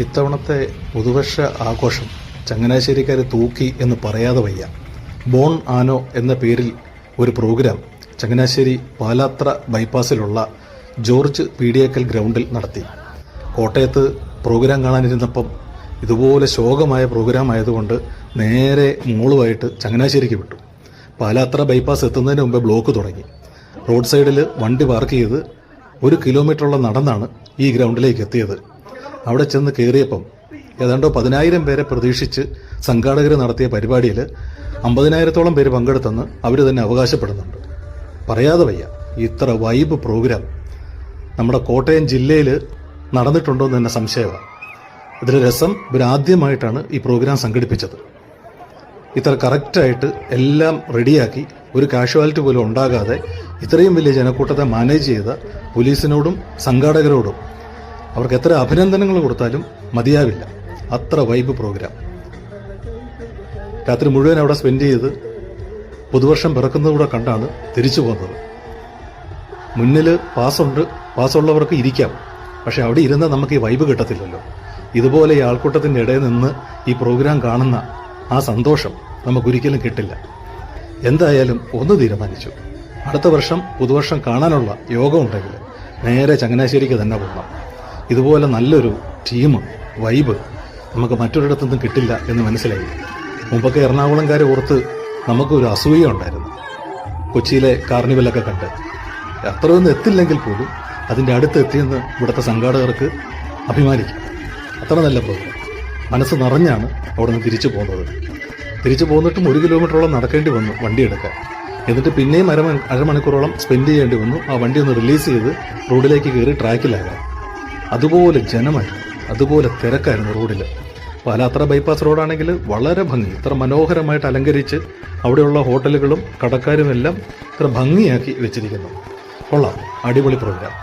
ഇത്തവണത്തെ പുതുവർഷ ആഘോഷം ചങ്ങനാശ്ശേരിക്കാർ തൂക്കി എന്ന് പറയാതെ വയ്യ. ബോൺ ആനോ എന്ന പേരിൽ ഒരു പ്രോഗ്രാം ചങ്ങനാശ്ശേരി പാലാത്ര ബൈപ്പാസിലുള്ള ജോർജ് പീഡിയക്കൽ ഗ്രൗണ്ടിൽ നടത്തി. കോട്ടയത്ത് പ്രോഗ്രാം കാണാനിരുന്നപ്പം ഇതുപോലെ ശോകമായ പ്രോഗ്രാം ആയതുകൊണ്ട് നേരെ മോളുമായിട്ട് ചങ്ങനാശ്ശേരിക്ക് വിട്ടു. പാലാത്ര ബൈപ്പാസ് എത്തുന്നതിന് മുമ്പ് ബ്ലോക്ക് തുടങ്ങി. റോഡ് സൈഡിൽ വണ്ടി പാർക്ക് ചെയ്ത് 1 കിലോമീറ്ററോളം നടന്നാണ് ഈ ഗ്രൗണ്ടിലേക്ക് എത്തിയത്. അവിടെ ചെന്ന് കയറിയപ്പം ഏതാണ്ടോ 10,000 പേരെ പ്രതീക്ഷിച്ച് സംഘാടകർ നടത്തിയ പരിപാടിയിൽ 50,000-ഓളം പേര് പങ്കെടുത്തെന്ന് അവർ തന്നെ അവകാശപ്പെടുന്നുണ്ട്. പറയാതെ വയ്യ, ഇത്ര വൈബ് പ്രോഗ്രാം നമ്മുടെ കോട്ടയം ജില്ലയിൽ നടന്നിട്ടുണ്ടോ എന്ന് തന്നെ സംശയമാണ്. ഇതിൽ രസം, ഇവരാദ്യമായിട്ടാണ് ഈ പ്രോഗ്രാം സംഘടിപ്പിച്ചത്. ഇത്ര കറക്റ്റായിട്ട് എല്ലാം റെഡിയാക്കി ഒരു കാഷ്വാലിറ്റി പോലും ഉണ്ടാകാതെ ഇത്രയും വലിയ ജനക്കൂട്ടത്തെ മാനേജ് ചെയ്ത പോലീസിനോടും സംഘാടകരോടും അവർക്ക് എത്ര അഭിനന്ദനങ്ങൾ കൊടുത്താലും മതിയാവില്ല. അത്ര വൈബ് പ്രോഗ്രാം. രാത്രി മുഴുവൻ അവിടെ സ്പെൻഡ് ചെയ്ത് പുതുവർഷം പിറക്കുന്നതുകൂടെ കണ്ടാണ് തിരിച്ചു പോകുന്നത്. മുന്നിൽ പാസ്സുള്ളവർക്ക് ഇരിക്കാം, പക്ഷെ അവിടെ ഇരുന്ന് നമുക്ക് ഈ വൈബ് കിട്ടത്തില്ലല്ലോ. ഇതുപോലെ ഈ ആൾക്കൂട്ടത്തിൻ്റെ ഇടയിൽ നിന്ന് ഈ പ്രോഗ്രാം കാണുന്ന ആ സന്തോഷം നമുക്കൊരിക്കലും കിട്ടില്ല. എന്തായാലും ഒന്ന് തീരുമാനിച്ചു, അടുത്ത വർഷം പുതുവർഷം കാണാനുള്ള യോഗം ഉണ്ടെങ്കിൽ നേരെ ചങ്ങനാശ്ശേരിക്ക് തന്നെ പോകണം. ഇതുപോലെ നല്ലൊരു ടീം വൈബ് നമുക്ക് മറ്റൊരിടത്തുനിന്നും കിട്ടില്ല എന്ന് മനസ്സിലായി. മുമ്പൊക്കെ എറണാകുളംകാർ ഓർത്ത് നമുക്കൊരു അസൂയ ഉണ്ടായിരുന്നു. കൊച്ചിയിലെ കാർണിവലൊക്കെ കണ്ട് അത്രയൊന്നും എത്തില്ലെങ്കിൽ പോലും അതിൻ്റെ അടുത്ത് എത്തിയെന്ന് ഇവിടുത്തെ സംഘാടകർക്ക് അഭിമാനിക്കാം. അത്ര നല്ല പ്രോഗ്രാം. മനസ്സ് നിറഞ്ഞാണ് അവിടെ നിന്ന് തിരിച്ചു പോകുന്നത്. തിരിച്ചു പോന്നിട്ടും 1 കിലോമീറ്ററോളം നടക്കേണ്ടി വന്നു വണ്ടി എടുക്കാൻ. എന്നിട്ട് പിന്നെയും അരമണിക്കൂറോളം സ്പെൻഡ് ചെയ്യേണ്ടി വന്നു ആ വണ്ടി ഒന്ന് റിലീസ് ചെയ്ത് റോഡിലേക്ക് കയറി ട്രാക്കിലാകാൻ. അതുപോലെ ജനമായിരുന്നു, അതുപോലെ തിരക്കായിരുന്നു റോഡിൽ. പാലാത്ര ബൈപ്പാസ് റോഡാണെങ്കിൽ വളരെ ഭംഗി, ഇത്ര മനോഹരമായിട്ട് അലങ്കരിച്ച് അവിടെയുള്ള ഹോട്ടലുകളും കടക്കാരും എല്ലാം ഇത്ര ഭംഗിയാക്കി വെച്ചിരിക്കുന്നു. കൊള്ളാം, അടിപൊളി പ്രോഗ്രാം.